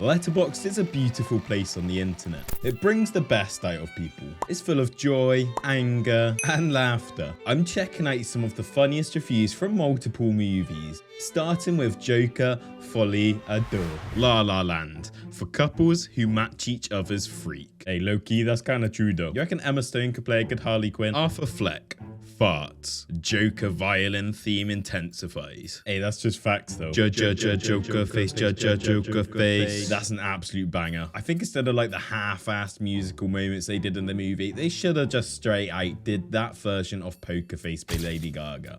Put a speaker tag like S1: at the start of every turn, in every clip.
S1: Letterboxd is a beautiful place on the internet. It brings the best out of people. It's full of joy, anger, and laughter. I'm checking out some of the funniest reviews from multiple movies, starting with Joker, Folie, Deux, La La Land, for couples who match each other's freak. Hey, low-key, that's kind of true though. You reckon Emma Stone could play a good Harley Quinn? Arthur Fleck. Farts. Joker violin theme intensifies. Hey, that's just facts though. Joker face, Joker face. That's an absolute banger. I think instead of like the half-assed musical moments they did in the movie, they should have just straight out did that version of Poker Face by Lady Gaga.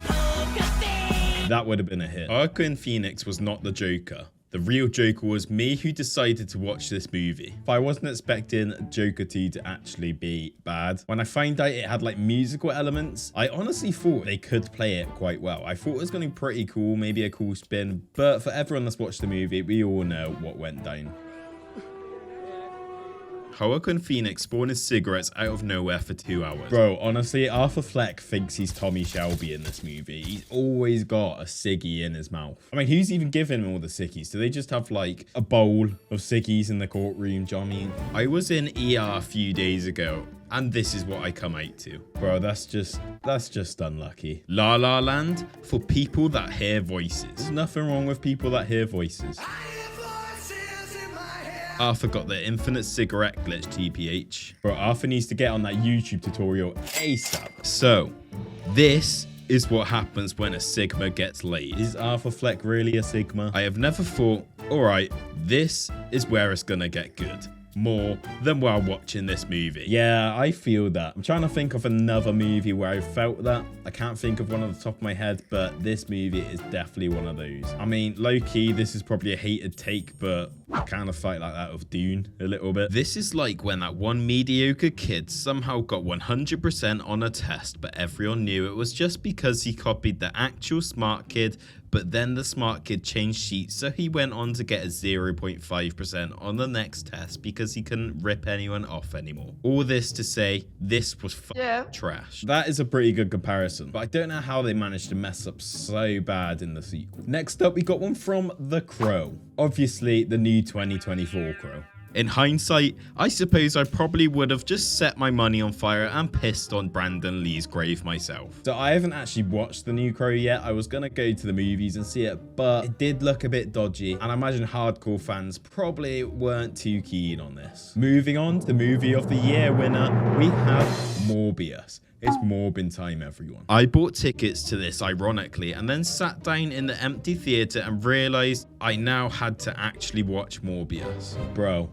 S1: That would have been a hit. Joaquin Phoenix was not the Joker. The real Joker was me, who decided to watch this movie. If I wasn't expecting Joker 2 to actually be bad, when I found out it had like musical elements, I honestly thought they could play it quite well. I thought it was going to be pretty cool, maybe a cool spin, but for everyone that's watched the movie, we all know what went down. Joaquin Phoenix spawned his cigarettes out of nowhere for 2 hours. Bro, honestly, Arthur Fleck thinks he's Tommy Shelby in this movie. He's always got a ciggy in his mouth. I mean, who's even giving him all the ciggies? Do they just have like a bowl of ciggies in the courtroom? Do you know what I mean? I was in ER a few days ago, and this is what I come out to. Bro, that's just unlucky. La La Land for people that hear voices. There's nothing wrong with people that hear voices. Arthur got the infinite cigarette glitch TPH. Bro, Arthur needs to get on that YouTube tutorial ASAP. So, this is what happens when a Sigma gets laid. Is Arthur Fleck really a Sigma? I have never thought, alright, this is where it's gonna get good. More than while watching this movie. Yeah, I feel that. I'm trying to think of another movie where I felt that. I can't think of one off the top of my head, but this movie is definitely one of those. I mean, low-key, this is probably a hated take, but I kind of fight like that with Dune a little bit. This is like when that one mediocre kid somehow got 100% on a test, but everyone knew it was just because he copied the actual smart kid, but then the smart kid changed sheets, so he went on to get a 0.5% on the next test because he couldn't rip anyone off anymore. All this to say, this was trash. That is a pretty good comparison, but I don't know how they managed to mess up so bad in the sequel. Next up, we got one from The Crow. Obviously, the new 2024 Crow. In hindsight, I suppose I probably would have just set my money on fire and pissed on Brandon Lee's grave myself. So I haven't actually watched the new Crow yet. I was gonna go to the movies and see it, but it did look a bit dodgy, and I imagine hardcore fans probably weren't too keen on this. Moving on to the movie of the year winner, we have Morbius. It's Morbin time, everyone. I bought tickets to this ironically and then sat down in the empty theater and realized I now had to actually watch Morbius. Bro,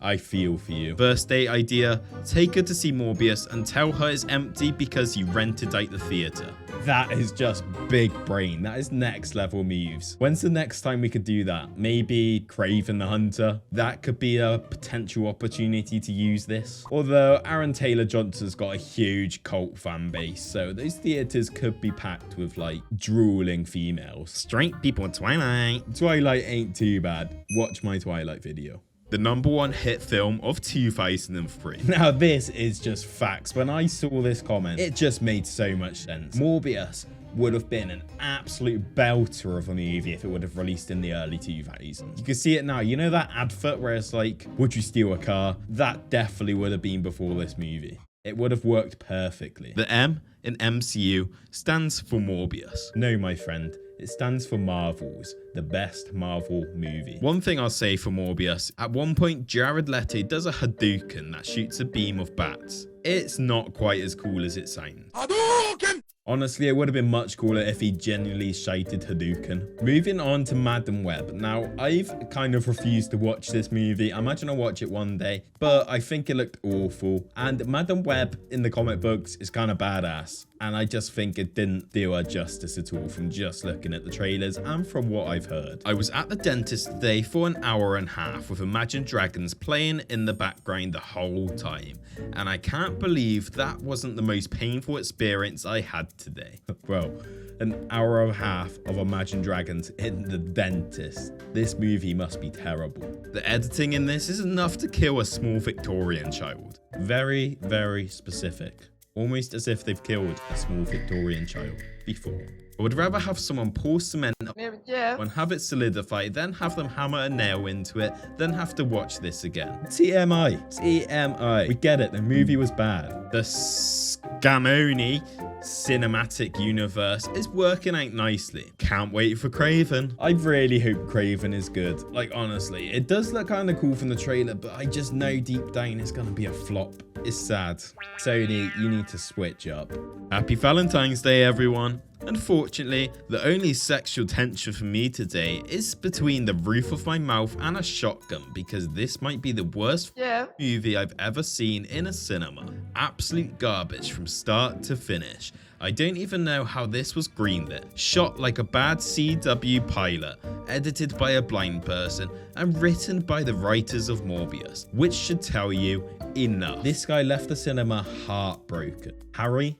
S1: I feel for you. First date idea, take her to see Morbius and tell her it's empty because you rented out the theater. That is just big brain. That is next level moves. When's the next time we could do that? Maybe Craven the Hunter? That could be a potential opportunity to use this. Although Aaron Taylor Johnson's got a huge cult fan base, so those theaters could be packed with like drooling females. Straight people in Twilight. Twilight ain't too bad. Watch my Twilight video. The #1 hit film of 2003. Now this is just facts. When I saw this comment, it just made so much sense. Morbius would have been an absolute belter of a movie if it would have released in the early 2000s. You can see it now. You know that advert where it's like, would you steal a car? That definitely would have been before this movie. It would have worked perfectly. The M in MCU stands for Morbius. No, my friend. It stands for Marvels, the best Marvel movie. One thing I'll say for Morbius, at one point Jared Leto does a Hadouken that shoots a beam of bats. It's not quite as cool as it sounds. Hadouken! Honestly, it would have been much cooler if he genuinely shouted Hadouken. Moving on to Madam Web. Now, I've kind of refused to watch this movie. I imagine I'll watch it one day, but I think it looked awful. And Madam Web in the comic books is kind of badass. And I just think it didn't do her justice at all from just looking at the trailers and from what I've heard. I was at the dentist today for an hour and a half with Imagine Dragons playing in the background the whole time. And I can't believe that wasn't the most painful experience I had today. Bro, an hour and a half of Imagine Dragons in the dentist. This movie must be terrible. The editing in this is enough to kill a small Victorian child. Very, very specific. Almost as if they've killed a small Victorian child before. I would rather have someone pour cement and have it solidify, then have them hammer a nail into it, then have to watch this again. TMI. TMI. We get it. The movie was bad. The Scamoni cinematic universe is working out nicely. Can't wait for Craven. I really hope Craven is good. Like, honestly, it does look kind of cool from the trailer, but I just know deep down it's gonna be a flop. It's sad. Sony, you need to switch up. Happy Valentine's Day, everyone. Unfortunately, the only sexual tension for me today is between the roof of my mouth and a shotgun, because this might be the worst movie I've ever seen in a cinema. Absolute garbage from start to finish. I don't even know how this was greenlit. Shot like a bad CW pilot, edited by a blind person, and written by the writers of Morbius, which should tell you enough. This guy left the cinema heartbroken. Harry,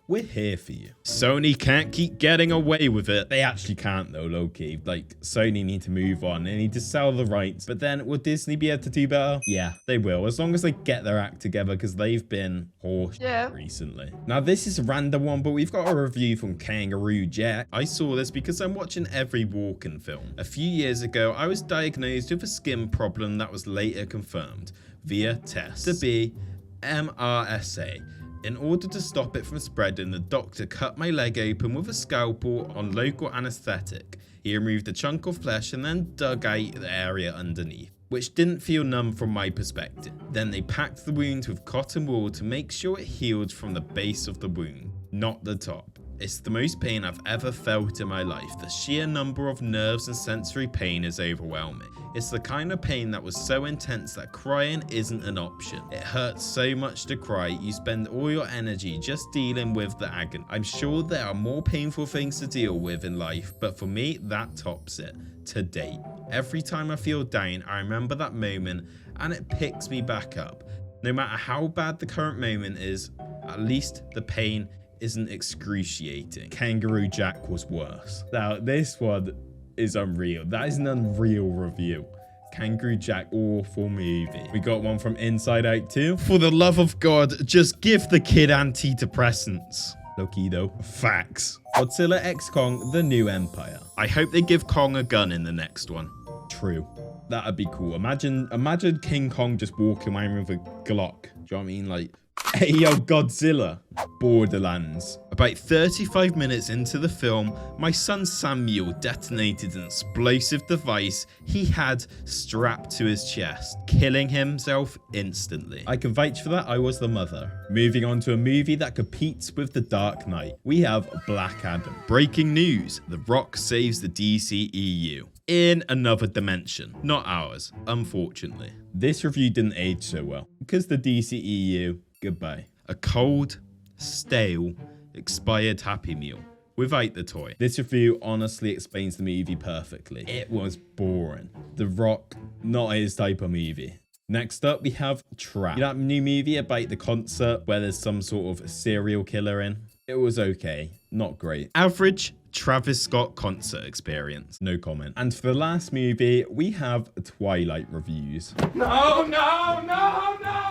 S1: we're here for you. Sony can't keep getting away with it. They actually can't though, low-key. Like, Sony need to move on. They need to sell the rights. But then, will Disney be able to do better? Yeah, they will. As long as they get their act together, because they've been horse recently. Now, this is a random one, but we've got a review from Kangaroo Jack. I saw this because I'm watching every Walken film. A few years ago, I was diagnosed with a skin problem that was later confirmed via test to be MRSA. In order to stop it from spreading, the doctor cut my leg open with a scalpel on local anesthetic. He removed a chunk of flesh and then dug out the area underneath, which didn't feel numb from my perspective. Then they packed the wound with cotton wool to make sure it healed from the base of the wound, not the top. It's the most pain I've ever felt in my life. The sheer number of nerves and sensory pain is overwhelming. It's the kind of pain that was so intense that crying isn't an option. It hurts so much to cry, you spend all your energy just dealing with the agony. I'm sure there are more painful things to deal with in life, but for me, that tops it, to date. Every time I feel down, I remember that moment and it picks me back up. No matter how bad the current moment is, at least the pain isn't excruciating. Kangaroo Jack was worse. Now, this one is unreal. That is an unreal review. Kangaroo Jack, awful movie. We got one from Inside Out 2. For the love of God, just give the kid antidepressants. Low-key though. Facts. Godzilla x Kong, The New Empire. I hope they give Kong a gun in the next one. True. That'd be cool. Imagine King Kong just walking around with a Glock. Do you know what I mean? Like, hey yo, Godzilla. Boderlands. About 35 minutes into the film, my son Samuel detonated an explosive device he had strapped to his chest, killing himself instantly. I can vouch for that, I was the mother. Moving on to a movie that competes with The Dark Knight, we have Black Adam. Breaking news, The Rock saves the DCEU. In another dimension, not ours, unfortunately. This review didn't age so well, because the DCEU, goodbye. A cold, stale, expired Happy Meal without the toy. This review honestly explains the movie perfectly. It was boring. The Rock, not his type of movie. Next up, we have Trap. That new movie about the concert where there's some sort of serial killer in. It was okay, not great. Average Travis Scott concert experience. No comment. And for the last movie, we have Twilight reviews. No.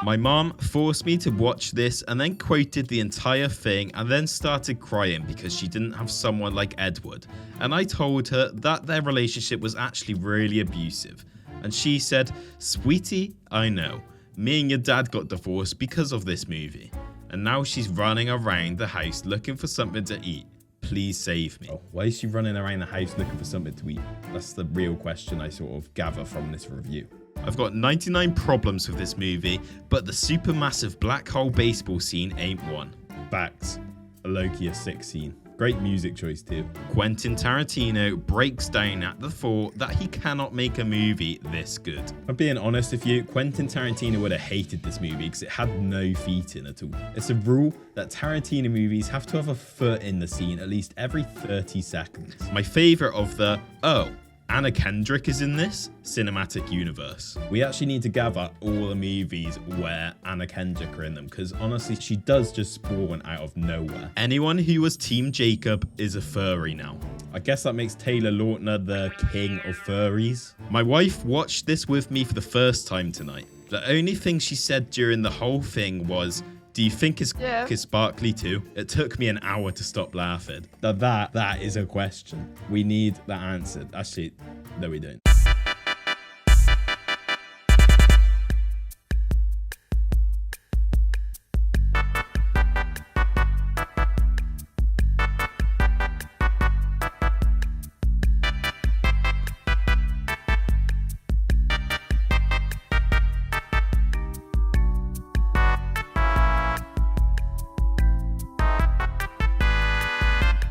S1: My mom forced me to watch this and then quoted the entire thing and then started crying because she didn't have someone like Edward. And I told her that their relationship was actually really abusive. And she said, "Sweetie, I know. Me and your dad got divorced because of this movie. And now she's running around the house looking for something to eat. Please save me." Oh, why is she running around the house looking for something to eat? That's the real question I sort of gather from this review. I've got 99 problems with this movie, but the supermassive black hole baseball scene ain't one. Facts. A low-key a 16. Great music choice too. Quentin Tarantino breaks down at the thought that he cannot make a movie this good. I'm being honest with you, Quentin Tarantino would have hated this movie because it had no feet in at all. It's a rule that Tarantino movies have to have a foot in the scene at least every 30 seconds. My favorite of the, Anna Kendrick is in this cinematic universe. We actually need to gather all the movies where Anna Kendrick are in them, because honestly, she does just spawn out of nowhere. Anyone who was Team Jacob is a furry now. I guess that makes Taylor Lautner the king of furries. My wife watched this with me for the first time tonight. The only thing she said during the whole thing was, Do you think it's sparkly too? It took me an hour to stop laughing. That is a question. We need that answered. Actually, no, we don't.